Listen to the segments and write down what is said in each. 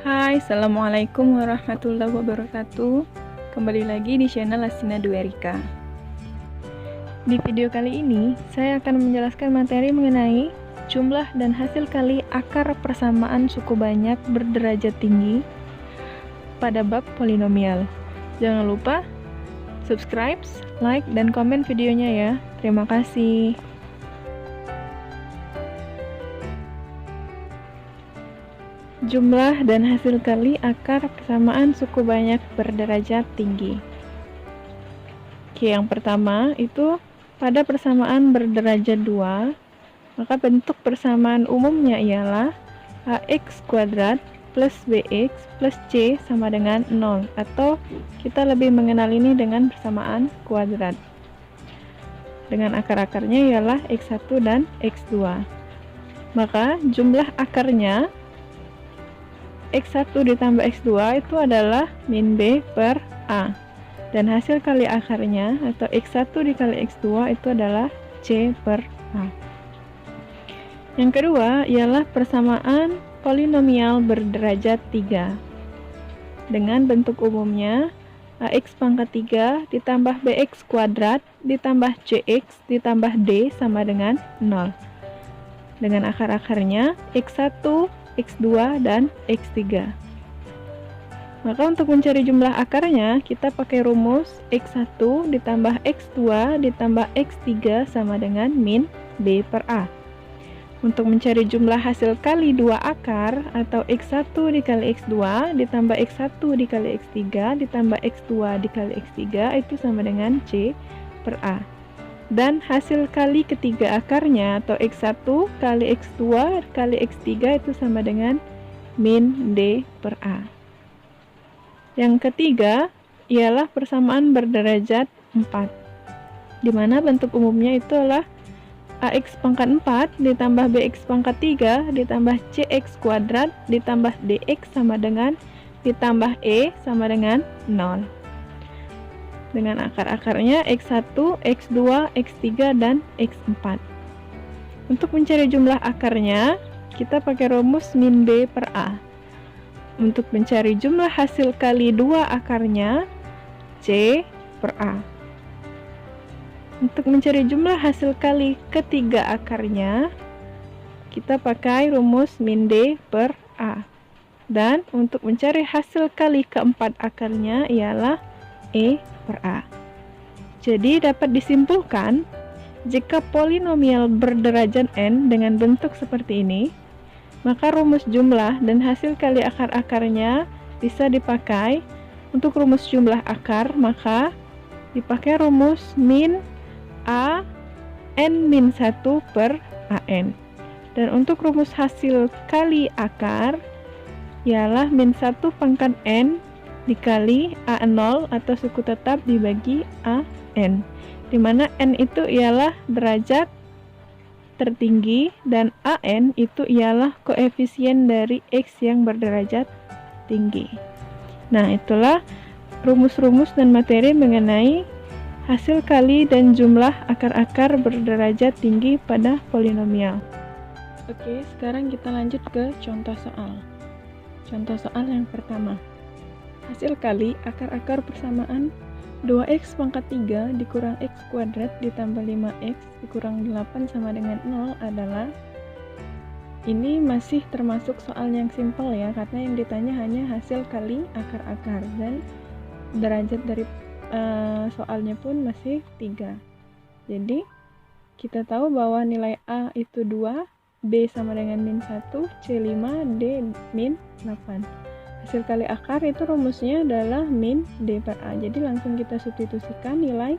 Hai, Assalamualaikum warahmatullahi wabarakatuh. Kembali lagi di channel Lasina Duerika. Di video kali ini, saya akan menjelaskan materi mengenai jumlah dan hasil kali akar persamaan suku banyak berderajat tinggi pada bab polinomial. Jangan lupa subscribe, like, dan komen videonya ya. Terima kasih. Jumlah dan hasil kali akar persamaan suku banyak berderajat tinggi. Oke, yang pertama itu pada persamaan berderajat 2, maka bentuk persamaan umumnya ialah ax kuadrat plus bx plus c sama dengan 0, atau kita lebih mengenal ini dengan persamaan kuadrat. Dengan akar-akarnya ialah x1 dan x2. Maka jumlah akarnya x1 ditambah x2 itu adalah min b per a, dan hasil kali akarnya atau x1 dikali x2 itu adalah c per a. Yang kedua ialah persamaan polinomial berderajat 3 dengan bentuk umumnya ax pangkat 3 ditambah bx kuadrat ditambah cx ditambah d sama dengan 0, dengan akar-akarnya x1, x2, dan x3. Maka untuk mencari jumlah akarnya, kita pakai rumus x1 ditambah x2 ditambah x3 sama dengan min b per a. Untuk mencari jumlah hasil kali dua akar, atau x1 dikali x2 ditambah x1 dikali x3 ditambah x2 dikali x3 itu sama dengan c per a. Dan hasil kali ketiga akarnya atau x1 kali x2 kali x3 itu sama dengan min d per a. Yang ketiga ialah persamaan berderajat 4, di mana bentuk umumnya itu adalah ax pangkat 4 ditambah bx pangkat 3 ditambah cx kuadrat ditambah dx sama dengan ditambah e sama dengan 0. Dengan akar-akarnya x1, x2, x3, dan x4. Untuk mencari jumlah akarnya, kita pakai rumus min b per a. Untuk mencari jumlah hasil kali dua akarnya, c per a. Untuk mencari jumlah hasil kali ketiga akarnya, kita pakai rumus min d per a. Dan untuk mencari hasil kali keempat akarnya ialah e per a. Jadi dapat disimpulkan, jika polinomial berderajat n dengan bentuk seperti ini, maka rumus jumlah dan hasil kali akar-akarnya bisa dipakai. Untuk rumus jumlah akar, maka dipakai rumus min a n min 1 per an. Dan untuk rumus hasil kali akar ialah min 1 pangkat n dikali a0 atau suku tetap dibagi an, di mana n itu ialah derajat tertinggi dan an itu ialah koefisien dari x yang berderajat tinggi. Nah, itulah rumus-rumus dan materi mengenai hasil kali dan jumlah akar-akar berderajat tinggi pada polinomial. Oke, sekarang kita lanjut ke contoh soal. Contoh soal yang pertama. Hasil kali akar-akar persamaan 2x pangkat 3 dikurang x kuadrat ditambah 5x dikurang 8 sama dengan 0 adalah, ini masih termasuk soal yang simpel ya, karena yang ditanya hanya hasil kali akar-akar dan derajat dari soalnya pun masih 3. Jadi kita tahu bahwa nilai a itu 2, b sama dengan min 1, c 5, d min 8. Hasil kali akar itu rumusnya adalah min d per a. Jadi langsung kita substitusikan nilai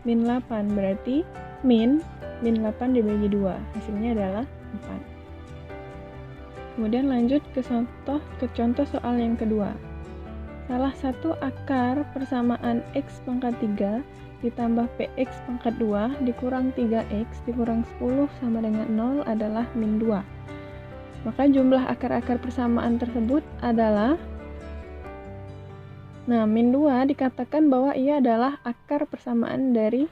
min 8. Berarti min 8 dibagi 2. Hasilnya adalah 4. Kemudian lanjut ke contoh soal yang kedua. Salah satu akar persamaan x pangkat 3 ditambah px pangkat 2 dikurang 3x dikurang 10 sama dengan 0 adalah min 2. Maka jumlah akar-akar persamaan tersebut adalah, min 2 dikatakan bahwa ia adalah akar persamaan dari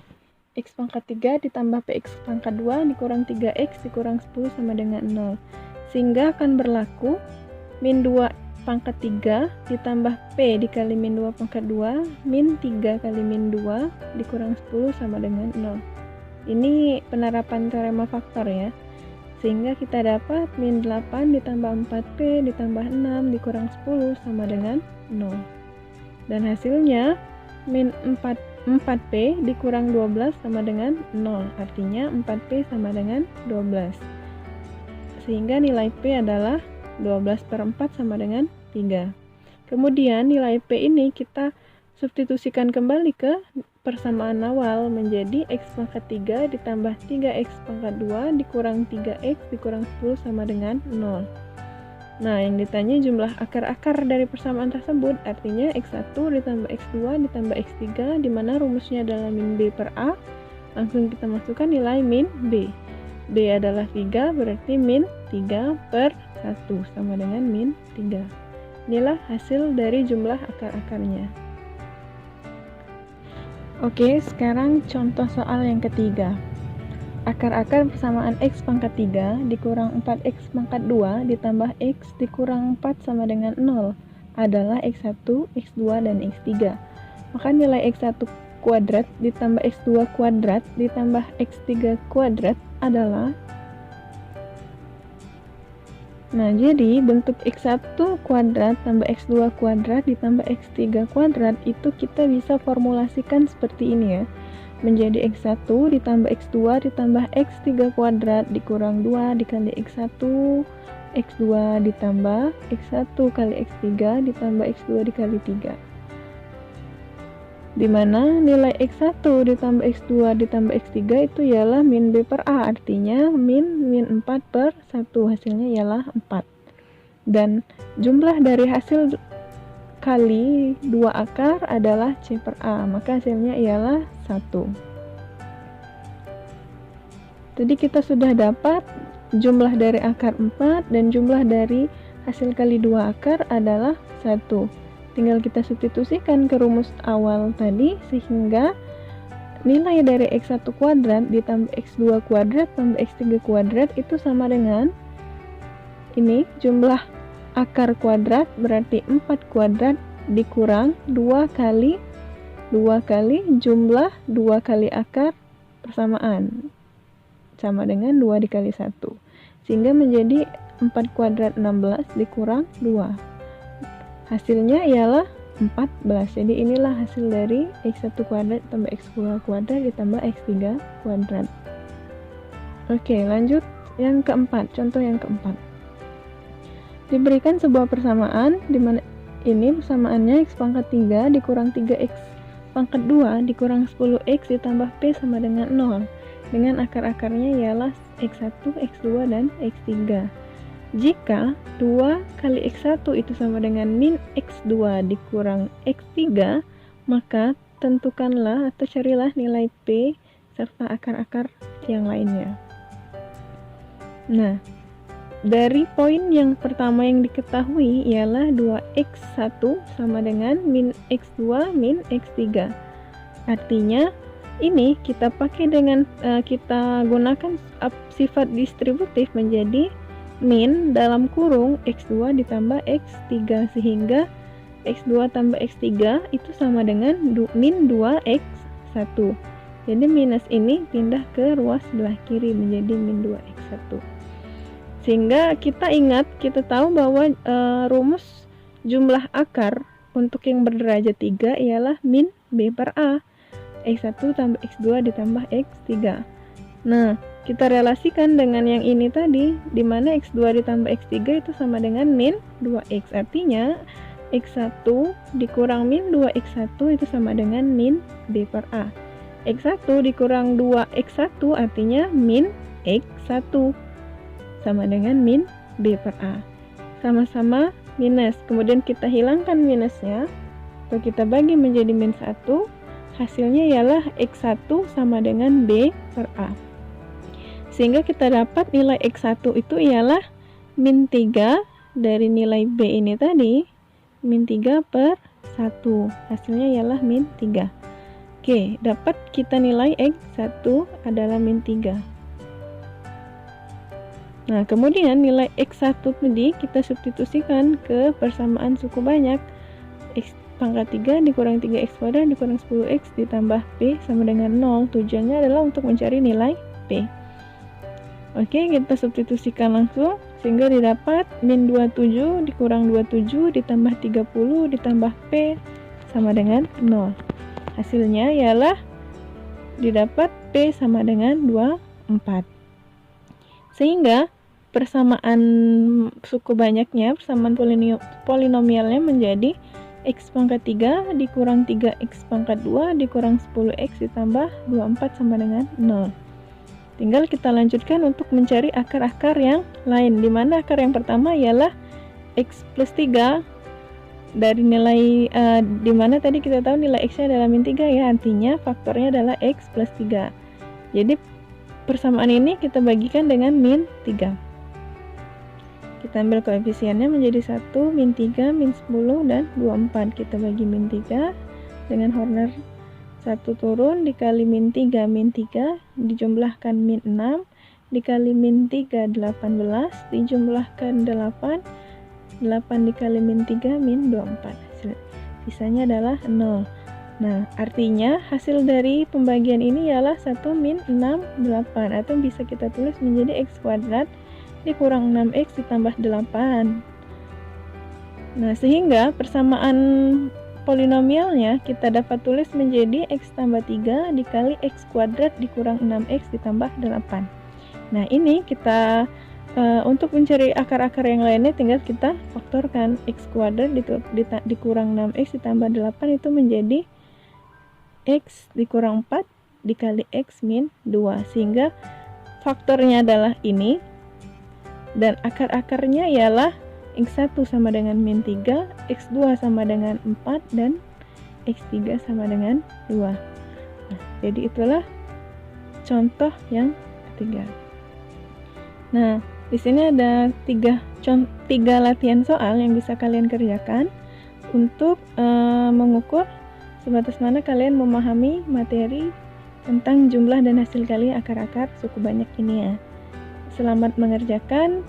x pangkat 3 ditambah px pangkat 2 dikurang 3x dikurang 10 sama dengan 0. Sehingga akan berlaku min 2 pangkat 3 ditambah P dikali min 2 pangkat 2 min 3 kali min 2 dikurang 10 sama dengan 0. Ini penerapan teorema faktor ya. Sehingga kita dapat min 8 ditambah 4P ditambah 6 dikurang 10 sama dengan 0. Dan hasilnya min 4P dikurang 12 sama dengan 0. Artinya 4P sama dengan 12. Sehingga nilai P adalah 12/4 sama dengan 3. Kemudian nilai P ini kita substitusikan kembali ke persamaan awal menjadi X pangkat 3 ditambah 3X pangkat 2 dikurang 3X dikurang 10 sama dengan 0. Nah, yang ditanya jumlah akar-akar dari persamaan tersebut, artinya X1 ditambah X2 ditambah X3, di mana rumusnya adalah min B per A. Langsung kita masukkan nilai min B. B adalah 3, berarti min 3 per 1 sama dengan min 3. Inilah hasil dari jumlah akar-akarnya. Oke, sekarang contoh soal yang ketiga. Akar-akar persamaan X pangkat 3 dikurang 4X pangkat 2 ditambah X dikurang 4 sama dengan 0 adalah X1, X2, dan X3. Maka nilai X1 kuadrat ditambah X2 kuadrat ditambah X3 kuadrat adalah. Nah, jadi bentuk X1 kuadrat tambah X2 kuadrat ditambah X3 kuadrat itu kita bisa formulasikan seperti ini ya. Menjadi X1 ditambah X2 ditambah X3 kuadrat dikurang 2 dikali X1, X2 ditambah X1 kali X3 ditambah X2 dikali 3. Dimana nilai X1 ditambah X2 ditambah X3 itu ialah min B per A, artinya min 4 per 1, hasilnya ialah 4. Dan jumlah dari hasil kali 2 akar adalah C per A, maka hasilnya ialah 1. Jadi kita sudah dapat jumlah dari akar 4 dan jumlah dari hasil kali 2 akar adalah 1. Tinggal kita substitusikan ke rumus awal tadi, sehingga nilai dari X1 kuadrat ditambah X2 kuadrat tambah X3 kuadrat itu sama dengan ini, jumlah akar kuadrat berarti 4 kuadrat dikurang 2 kali jumlah 2 kali akar persamaan sama dengan 2 dikali 1, sehingga menjadi 4 kuadrat 16 dikurang 2, hasilnya ialah 14. Jadi inilah hasil dari X1 kuadrat tambah X2 kuadrat ditambah X3 kuadrat. Oke, lanjut yang keempat, contoh yang keempat. Diberikan sebuah persamaan di mana ini persamaannya X pangkat 3 dikurang 3X pangkat 2 dikurang 10X ditambah P sama dengan 0 dengan akar-akarnya ialah X1, X2, dan X3. Jika 2 kali X1 itu sama dengan min X2 dikurang X3, maka tentukanlah atau carilah nilai P serta akar-akar yang lainnya. Nah, dari poin yang pertama yang diketahui ialah 2X1 sama dengan min X2 min X3. Artinya ini kita pakai dengan kita gunakan sifat distributif menjadi min dalam kurung X2 ditambah X3, sehingga X2 tambah X3 itu sama dengan min 2X1. Jadi minus ini pindah ke ruas sebelah kiri menjadi min 2X1. Sehingga kita ingat, kita tahu bahwa rumus jumlah akar untuk yang berderajat 3 ialah min B per A. X1 tambah X2 ditambah X3. Nah, kita relasikan dengan yang ini tadi, di mana X2 ditambah X3 itu sama dengan min 2X. Artinya, X1 dikurang min 2X1 itu sama dengan min B per A. X1 dikurang 2X1 artinya min X1 sama dengan min B per A. Sama-sama minus, kemudian kita hilangkan minusnya, atau kita bagi menjadi min 1, hasilnya ialah X1 sama dengan B per A. Sehingga kita dapat nilai X1 itu ialah min 3 dari nilai B ini tadi, min 3 per 1. Hasilnya ialah min 3. Oke, dapat kita nilai X1 adalah min 3. Nah, kemudian nilai X1 tadi kita substitusikan ke persamaan suku banyak. X pangkat 3 dikurang 3X kuadrat dikurang 10X ditambah P sama dengan 0. Tujuannya adalah untuk mencari nilai P. Oke, kita substitusikan langsung sehingga didapat min 27 dikurang 27 ditambah 30 ditambah P sama dengan 0. Hasilnya ialah didapat P sama dengan 24. Sehingga persamaan suku banyaknya, persamaan polinomialnya menjadi X pangkat 3 dikurang 3X pangkat 2 dikurang 10X ditambah 24 sama dengan 0. Tinggal kita lanjutkan untuk mencari akar-akar yang lain, di mana akar yang pertama ialah X plus 3 dari nilai di mana tadi kita tahu nilai X-nya adalah min 3 ya, artinya faktornya adalah X plus 3. Jadi persamaan ini kita bagikan dengan min 3. Kita ambil koefisiennya menjadi 1, min 3, min 10, dan 24. Kita bagi min 3 dengan Horner 1 turun dikali min 3, min 3, dijumlahkan min 6, dikali min 3, 18, dijumlahkan 8, 8 dikali min 3, min 24. Sisanya adalah 0. Nah, artinya hasil dari pembagian ini ialah 1 min 6, 8. Atau bisa kita tulis menjadi X kuadrat dikurang 6X ditambah 8. Nah, sehingga persamaan polinomialnya kita dapat tulis menjadi X tambah 3 dikali X kuadrat dikurang 6X ditambah 8. Nah, ini kita untuk mencari akar-akar yang lainnya tinggal kita faktorkan. X kuadrat dikurang 6X ditambah 8 itu menjadi X dikurang 4 dikali X min 2. Sehingga faktornya adalah ini. Dan akar-akarnya ialah X1 sama dengan min 3, X2 sama dengan 4, dan X3 sama dengan 2. Nah, jadi itulah contoh yang ketiga. Nah, di sini ada tiga latihan soal yang bisa kalian kerjakan untuk mengukur sebatas mana kalian memahami materi tentang jumlah dan hasil kali akar-akar suku banyak ini ya. Selamat mengerjakan,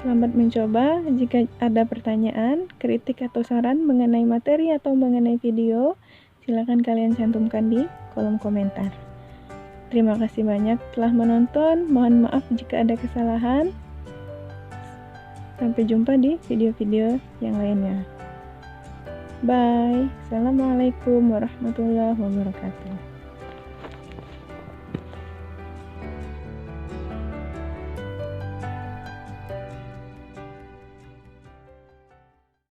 selamat mencoba. Jika ada pertanyaan, kritik atau saran mengenai materi atau mengenai video, silakan kalian cantumkan di kolom komentar. Terima kasih banyak telah menonton. Mohon maaf jika ada kesalahan. Sampai jumpa di video-video yang lainnya. Bye. Assalamualaikum warahmatullahi wabarakatuh.